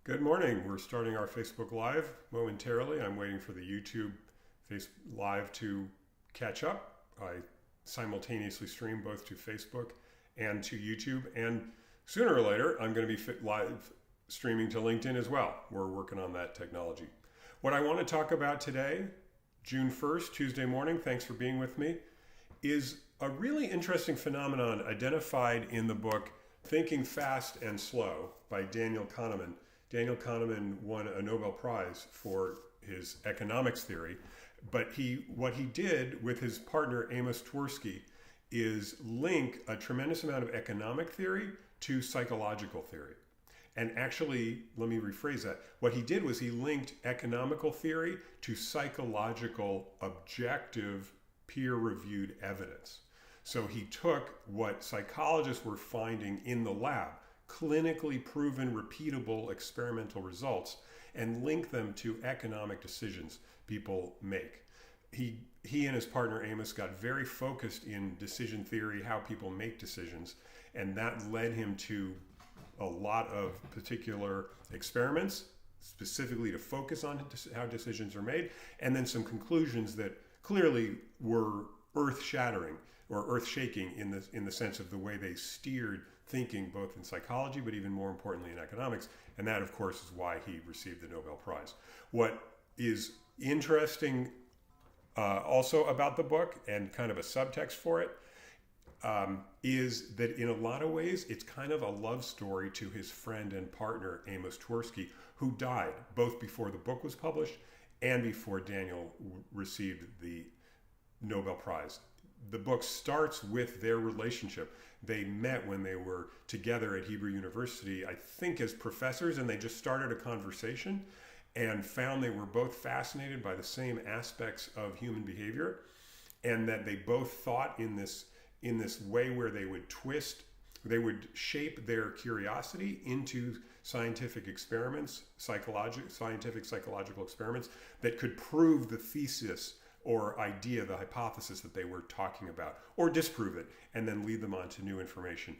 Good morning. We're starting our Facebook Live momentarily. I'm waiting for the YouTube Live to catch up. I simultaneously stream both to Facebook and to YouTube, and sooner or later, I'm going to be live streaming to LinkedIn as well. We're working on that technology. What I want to talk about today, June 1st, Tuesday morning, thanks for being with me, is a really interesting phenomenon identified in the book Thinking Fast and Slow by Daniel Kahneman. Daniel Kahneman won a Nobel Prize for his economics theory, but what he did with his partner Amos Tversky is link a tremendous amount of economic theory to psychological theory. And actually, let me rephrase that. What he did was he linked economical theory to psychological, objective, peer-reviewed evidence. So he took what psychologists were finding in the lab, clinically proven, repeatable experimental results, and link them to economic decisions people make. He and his partner Amos got very focused in decision theory, how people make decisions, and that led him to a lot of particular experiments, specifically to focus on how decisions are made, and then some conclusions that clearly were earth-shattering or earth-shaking in the sense of the way they steered thinking both in psychology but even more importantly in economics. And that, of course, is why he received the Nobel Prize. What is interesting also about the book, and kind of a subtext for it, is that in a lot of ways it's kind of a love story to his friend and partner Amos Tversky, who died both before the book was published and before Daniel received the Nobel Prize. The book starts with their relationship. They met when they were together at Hebrew University, I think as professors, and they just started a conversation and found they were both fascinated by the same aspects of human behavior, and that they both thought in this way where they would shape their curiosity into scientific experiments, scientific psychological experiments that could prove the thesis or idea, the hypothesis that they were talking about, or disprove it, and then lead them on to new information.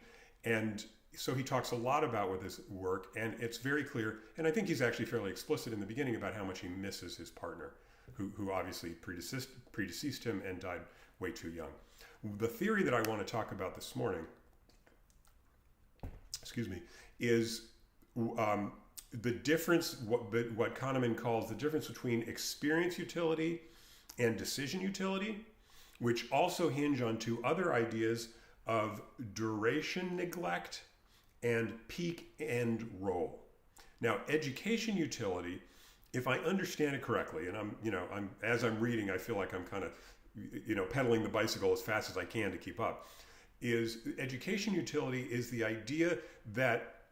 And so he talks a lot about with his work, and it's very clear, and I think he's actually fairly explicit in the beginning about how much he misses his partner, who obviously predeceased him and died way too young. The theory that I want to talk about this morning, is the difference, what Kahneman calls the difference between experience utility and decision utility, which also hinge on two other ideas of duration neglect and peak end role. Now, education utility, if I understand it correctly, and as I'm reading, I feel like I'm kind of, pedaling the bicycle as fast as I can to keep up, is education utility is the idea that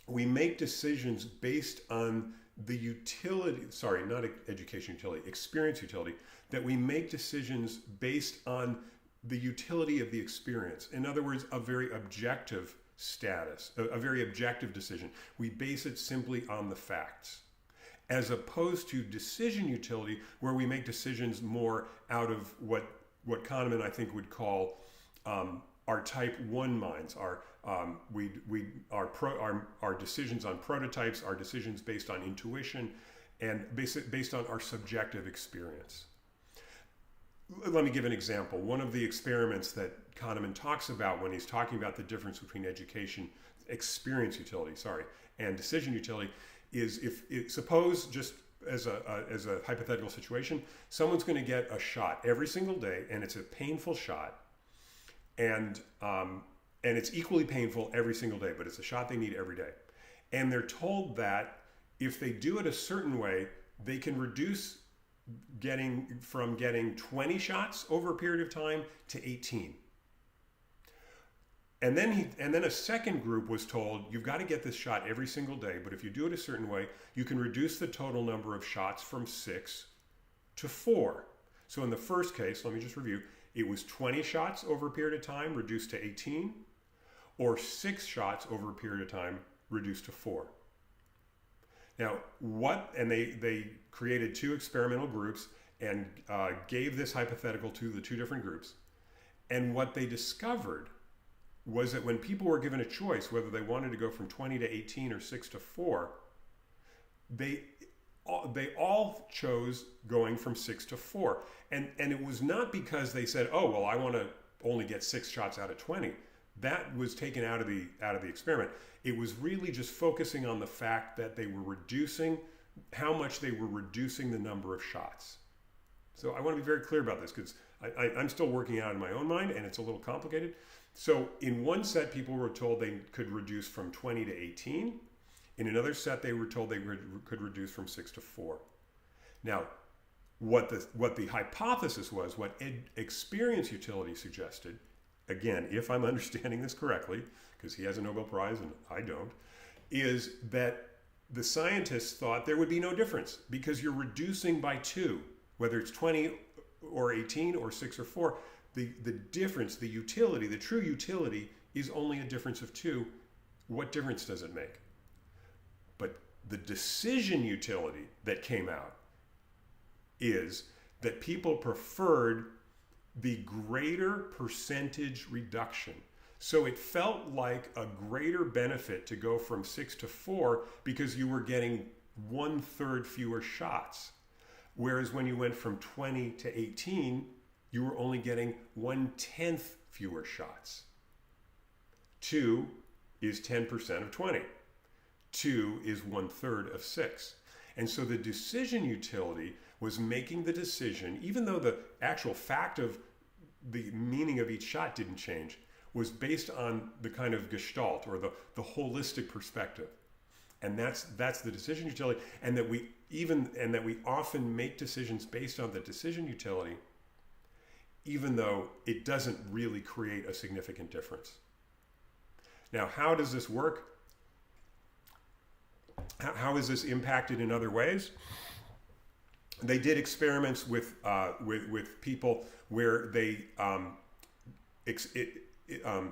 we make decisions based on the utility, not education utility, experience utility, that we make decisions based on the utility of the experience. In other words, a very objective status, a very objective decision. We base it simply on the facts, as opposed to decision utility, where we make decisions more out of what Kahneman, I think, would call our type 1 minds, our decisions on prototypes, our decisions based on intuition, and based on our subjective experience. Let me give an example. One of the experiments that Kahneman talks about when he's talking about the difference between experience utility, and decision utility, is suppose, just as a hypothetical situation, someone's going to get a shot every single day, and it's a painful shot, and it's equally painful every single day, but it's a shot they need every day. And they're told that if they do it a certain way, they can reduce getting 20 shots over a period of time to 18. And then a second group was told, you've got to get this shot every single day, but if you do it a certain way, you can reduce the total number of shots from 6 to 4. So in the first case, let me just review, it was 20 shots over a period of time reduced to 18, or 6 shots over a period of time reduced to 4. Now, they created 2 experimental groups and gave this hypothetical to the 2 different groups. And what they discovered was that when people were given a choice whether they wanted to go from 20 to 18 or 6 to 4, they all chose going from 6 to 4. And it was not because they said, oh, well, I want to only get 6 shots out of 20. That was taken out of the experiment. It was really just focusing on the fact that they were reducing how much they were reducing the number of shots. So I want to be very clear about this because I'm still working out in my own mind and it's a little complicated. So in one set, people were told they could reduce from 20 to 18. In another set, they were told they could reduce from 6 to 4. Now, what the hypothesis was, what experience utility suggested, again, if I'm understanding this correctly, because he has a Nobel Prize and I don't, is that the scientists thought there would be no difference because you're reducing by 2, whether it's 20 or 18 or 6 or 4. The difference, the utility, the true utility is only a difference of 2. What difference does it make? But the decision utility that came out is that people preferred the greater percentage reduction. So it felt like a greater benefit to go from 6 to 4 because you were getting 1/3 fewer shots. Whereas when you went from 20 to 18, you were only getting 1/10 fewer shots. 2 is 10% of 20. 2 is 1/3 of 6. And so the decision utility was making the decision, even though the actual fact of the meaning of each shot didn't change, was based on the kind of gestalt or the holistic perspective. And that's the decision utility. And that we often make decisions based on the decision utility, even though it doesn't really create a significant difference. Now, how does this work? How is this impacted in other ways? They did experiments with people where they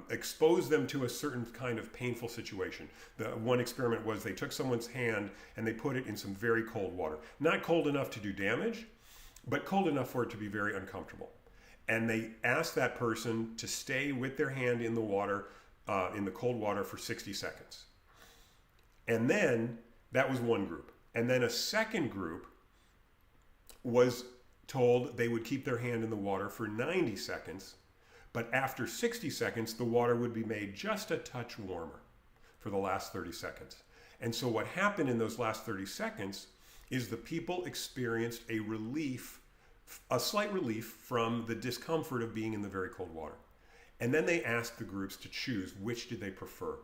exposed them to a certain kind of painful situation. The one experiment was they took someone's hand and they put it in some very cold water. Not cold enough to do damage, but cold enough for it to be very uncomfortable. And they asked that person to stay with their hand in the water, in the cold water for 60 seconds. And then, that was one group. And then a second group was told they would keep their hand in the water for 90 seconds, but after 60 seconds, the water would be made just a touch warmer for the last 30 seconds. And so what happened in those last 30 seconds is the people experienced a slight relief from the discomfort of being in the very cold water. And then they asked the groups to choose which did they prefer.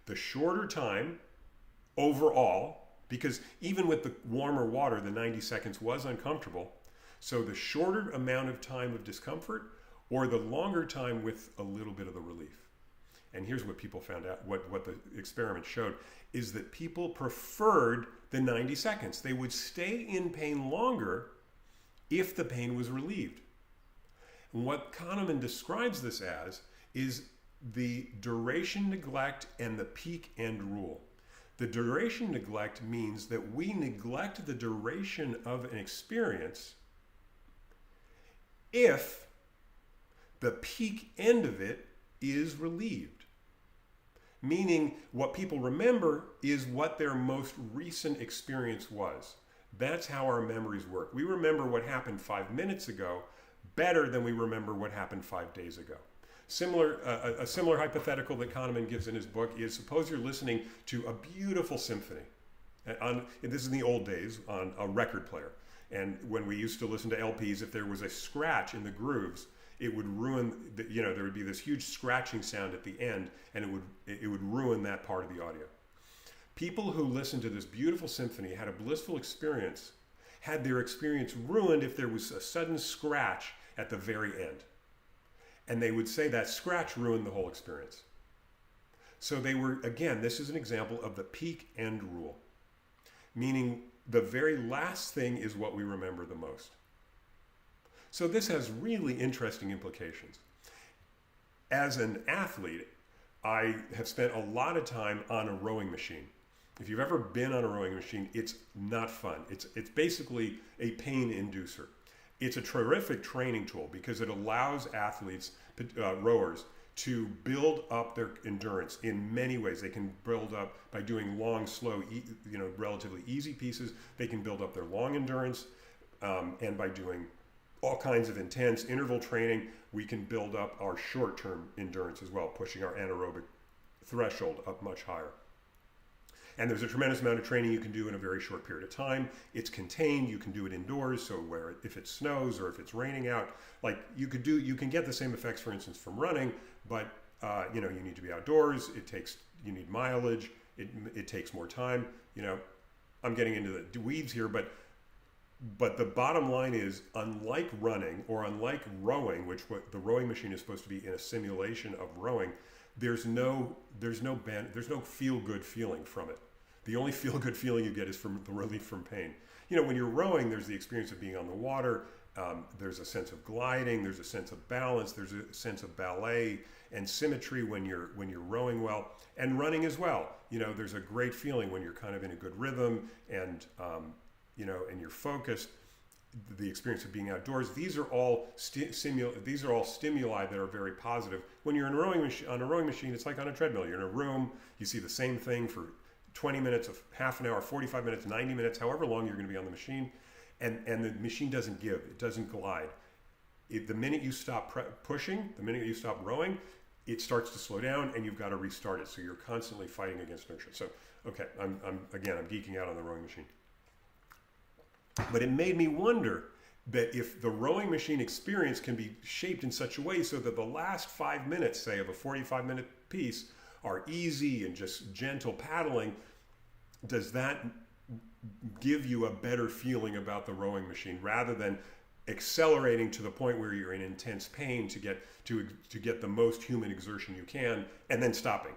The shorter time overall, because even with the warmer water, the 90 seconds was uncomfortable. So the shorter amount of time of discomfort or the longer time with a little bit of the relief. And here's what people found out, what the experiment showed, is that people preferred the 90 seconds. They would stay in pain longer if the pain was relieved. And what Kahneman describes this as is the duration neglect and the peak end rule. The duration neglect means that we neglect the duration of an experience if the peak end of it is relieved. Meaning what people remember is what their most recent experience was. That's how our memories work. We remember what happened 5 minutes ago better than we remember what happened 5 days ago. A similar hypothetical that Kahneman gives in his book is, suppose you're listening to a beautiful symphony. This is in the old days on a record player. And when we used to listen to LPs, if there was a scratch in the grooves, it would ruin, there would be this huge scratching sound at the end, and it would ruin that part of the audio. People who listened to this beautiful symphony had a blissful experience, had their experience ruined if there was a sudden scratch at the very end. And they would say that scratch ruined the whole experience. So they were, again, this is an example of the peak end rule, meaning the very last thing is what we remember the most. So this has really interesting implications. As an athlete, I have spent a lot of time on a rowing machine. If you've ever been on a rowing machine, it's not fun. It's basically a pain inducer. It's a terrific training tool because it allows athletes, rowers, to build up their endurance in many ways. They can build up by doing long, slow, relatively easy pieces. They can build up their long endurance, and by doing all kinds of intense interval training, we can build up our short-term endurance as well, pushing our anaerobic threshold up much higher. And there's a tremendous amount of training you can do in a very short period of time. It's contained. You can do it indoors. So if it snows or if it's raining out, like you can get the same effects, for instance, from running, but you need to be outdoors. You need mileage. It takes more time. I'm getting into the weeds here, but the bottom line is, unlike running or unlike rowing, which what the rowing machine is supposed to be in a simulation of rowing, there's no feel-good feeling from it. The only feel-good feeling you get is from the relief from pain. When you're rowing, there's the experience of being on the water. There's a sense of gliding. There's a sense of balance. There's a sense of ballet and symmetry when you're rowing well, and running as well. There's a great feeling when you're kind of in a good rhythm and and you're focused. The experience of being outdoors. These are all stimuli that are very positive. When you're on a rowing machine, it's like on a treadmill. You're in a room. You see the same thing for 20 minutes, of half an hour, 45 minutes, 90 minutes, however long you're going to be on the machine, and the machine doesn't give. It doesn't glide. The minute you stop pushing, the minute you stop rowing, it starts to slow down, and you've got to restart it. So you're constantly fighting against inertia. So okay, I'm geeking out on the rowing machine. But it made me wonder that if the rowing machine experience can be shaped in such a way so that the last 5 minutes, say, of a 45-minute piece are easy and just gentle paddling, does that give you a better feeling about the rowing machine rather than accelerating to the point where you're in intense pain to get the most human exertion you can and then stopping,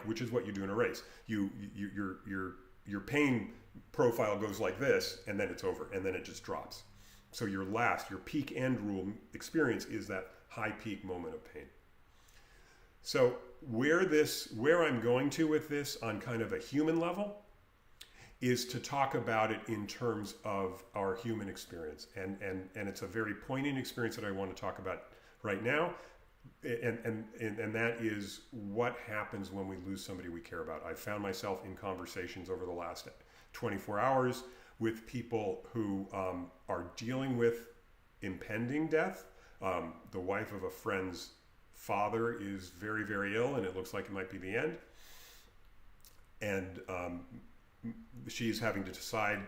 which is what you do in a race. Your pain profile goes like this, and then it's over, and then it just drops. So your peak end rule experience is that high peak moment of pain. So where I'm going to with this on kind of a human level is to talk about it in terms of our human experience. And it's a very poignant experience that I want to talk about right now. And that is what happens when we lose somebody we care about. I found myself in conversations over the last 24 hours with people who are dealing with impending death. The wife of a friend's father is very, very ill, and it looks like it might be the end. And she's having to decide,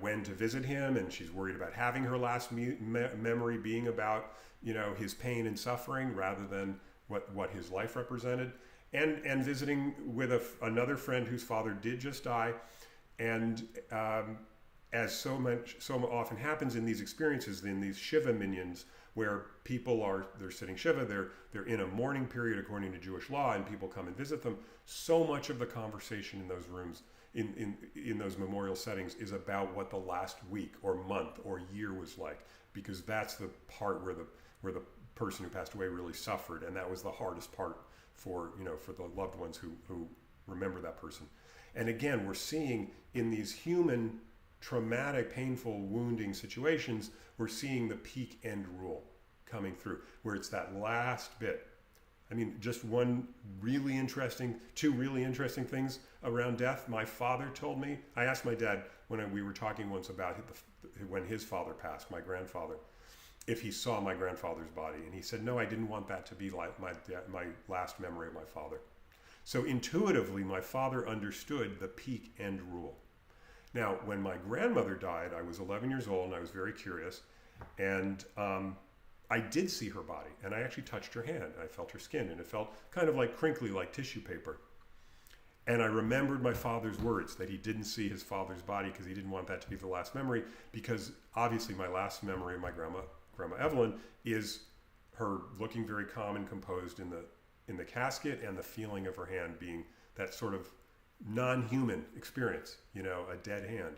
when to visit him, and she's worried about having her last memory being about, his pain and suffering rather than what his life represented. And visiting with another friend whose father did just die. And as so often happens in these experiences, in these Shiva minions, where they're sitting Shiva, they're in a mourning period according to Jewish law, and people come and visit them. So much of the conversation in those rooms, in those memorial settings, is about what the last week or month or year was like, because that's the part where the person who passed away really suffered, and that was the hardest part for the loved ones who remember that person. And again, we're seeing in these human, traumatic, painful, wounding situations, we're seeing the peak end rule coming through, where it's that last bit. I mean, just two really interesting things around death. My father told me, I asked my dad when we were talking once about when his father passed, my grandfather, if he saw my grandfather's body. And he said, no, I didn't want that to be like my last memory of my father. So intuitively, my father understood the peak end rule. Now, when my grandmother died, I was 11 years old, and I was very curious. And I did see her body, and I actually touched her hand. I felt her skin, and it felt kind of like crinkly, like tissue paper. And I remembered my father's words that he didn't see his father's body because he didn't want that to be the last memory, because obviously my last memory of my Grandma Evelyn is her looking very calm and composed in the casket, and the feeling of her hand being that sort of non-human experience, a dead hand.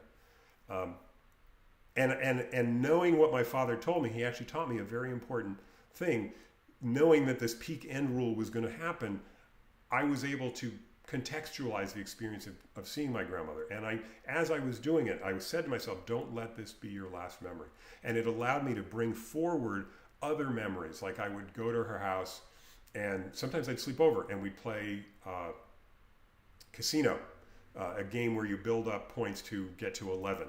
And knowing what my father told me, he actually taught me a very important thing. Knowing that this peak end rule was going to happen, I was able to contextualize the experience of seeing my grandmother. And as I was doing it, I said to myself, don't let this be your last memory. And it allowed me to bring forward other memories. Like I would go to her house And sometimes I'd sleep over and we'd play casino, a game where you build up points to get to 11.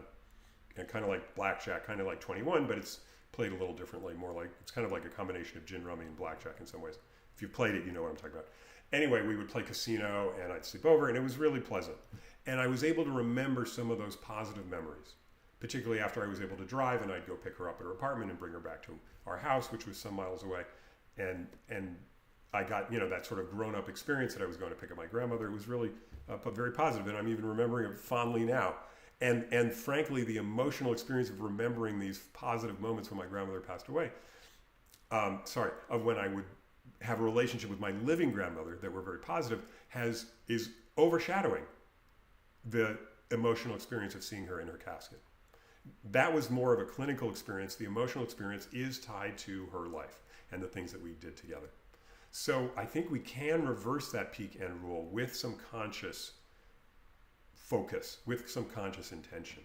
And kind of like blackjack, kind of like 21, but it's played a little differently, more like, it's kind of like a combination of gin rummy and blackjack in some ways. If you've played it, you know what I'm talking about. Anyway, we would play casino and I'd sleep over, and it was really pleasant. And I was able to remember some of those positive memories, particularly after I was able to drive, and I'd go pick her up at her apartment and bring her back to our house, which was some miles away. And I got, that sort of grown-up experience that I was going to pick up my grandmother. It was really very positive, and I'm even remembering it fondly now. And frankly, the emotional experience of remembering these positive moments when my grandmother passed away, of when I would have a relationship with my living grandmother that were very positive, is overshadowing the emotional experience of seeing her in her casket. That was more of a clinical experience. The emotional experience is tied to her life and the things that we did together. So I think we can reverse that peak end rule with some conscious focus, with some conscious intention.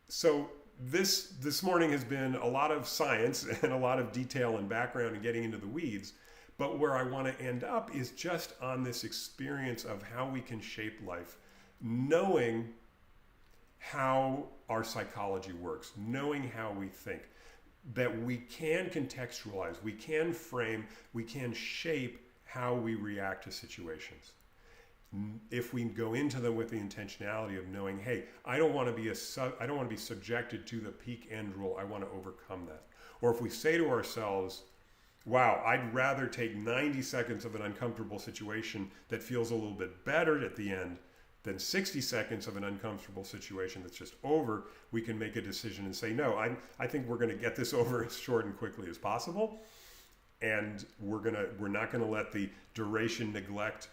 So this morning has been a lot of science and a lot of detail and background and getting into the weeds, but where I want to end up is just on this experience of how we can shape life, knowing how our psychology works, knowing how we think, that we can contextualize, we can frame, we can shape how we react to situations. If we go into them with the intentionality of knowing, hey, I don't want to be subjected to the peak end rule. I want to overcome that. Or if we say to ourselves, wow, I'd rather take 90 seconds of an uncomfortable situation that feels a little bit better at the end than 60 seconds of an uncomfortable situation that's just over, we can make a decision and say, no, I think we're going to get this over as short and quickly as possible. And we're not going to let the duration neglect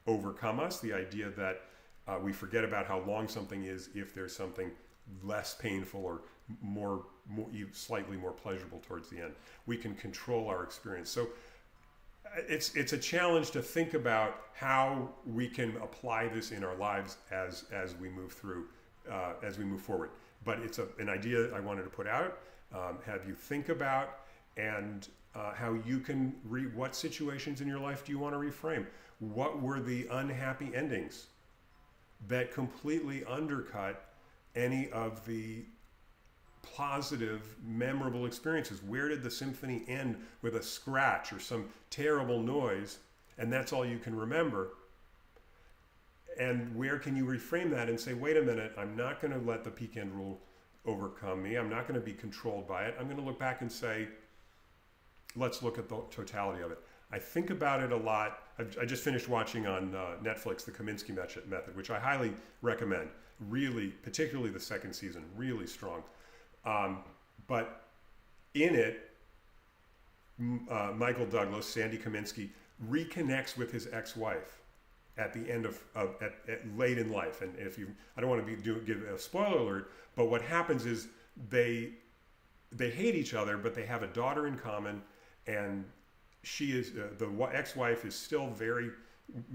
overcome us, the idea that we forget about how long something is if there's something less painful or more slightly more pleasurable towards the end. We can control our experience. So it's a challenge to think about how we can apply this in our lives as we move through, as we move forward. But it's an idea I wanted to put out, have you think about, and how you can what situations in your life do you want to reframe? What were the unhappy endings that completely undercut any of the positive, memorable experiences? Where did the symphony end with a scratch or some terrible noise, and that's all you can remember? And where can you reframe that and say, wait a minute, I'm not going to let the peak end rule overcome me. I'm not going to be controlled by it. I'm going to look back and say, let's look at the totality of it. I think about it a lot. I just finished watching on Netflix the Kaminsky Method, which I highly recommend. Really, particularly the second season, really strong. But in it, Michael Douglas, Sandy Kaminsky, reconnects with his ex-wife at the end of late in life. And I don't want to give a spoiler alert, but what happens is they hate each other, but they have a daughter in common, and she is the ex-wife is still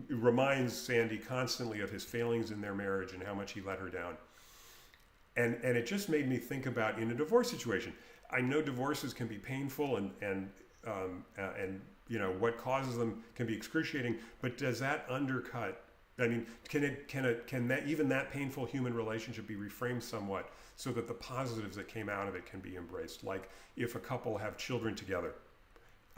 reminds Sandy constantly of his failings in their marriage and how much he let her down. And it just made me think about in a divorce situation. I know divorces can be painful and what causes them can be excruciating, but does that undercut? I mean, can that even that painful human relationship be reframed somewhat so that the positives that came out of it can be embraced? Like if a couple have children together,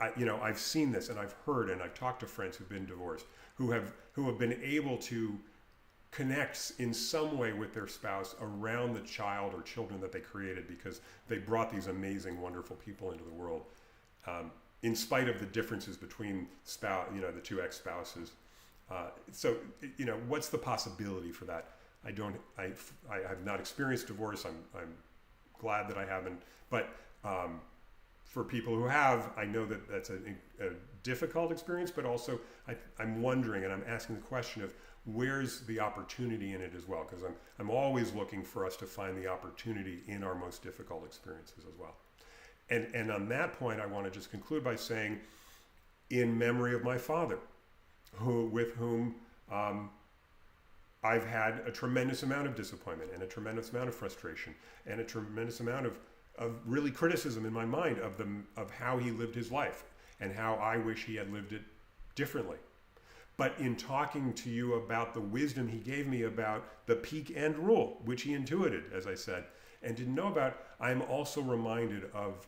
I've seen this and I've heard and I've talked to friends who've been divorced who have been able to connect in some way with their spouse around the child or children that they created because they brought these amazing, wonderful people into the world, in spite of the differences between the two ex-spouses. So what's the possibility for that? I have not experienced divorce. I'm glad that I haven't, but for people who have, I know that that's a difficult experience, but also I'm wondering and I'm asking the question of where's the opportunity in it as well, because I'm always looking for us to find the opportunity in our most difficult experiences as well. And on that point, I want to just conclude by saying, in memory of my father, with whom I've had a tremendous amount of disappointment and a tremendous amount of frustration and a tremendous amount of really criticism in my mind of how he lived his life. and how I wish he had lived it differently. But in talking to you about the wisdom he gave me about the peak end rule, which he intuited, as I said, and didn't know about, I'm also reminded of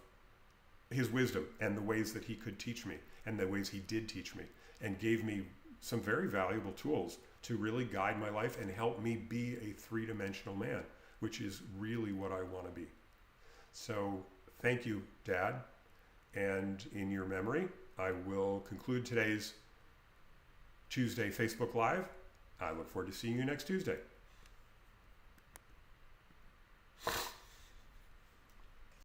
his wisdom and the ways that he could teach me and the ways he did teach me and gave me some very valuable tools to really guide my life and help me be a three-dimensional man, which is really what I want to be. So thank you, Dad. And in your memory, I will conclude today's Tuesday Facebook Live. I look forward to seeing you next Tuesday.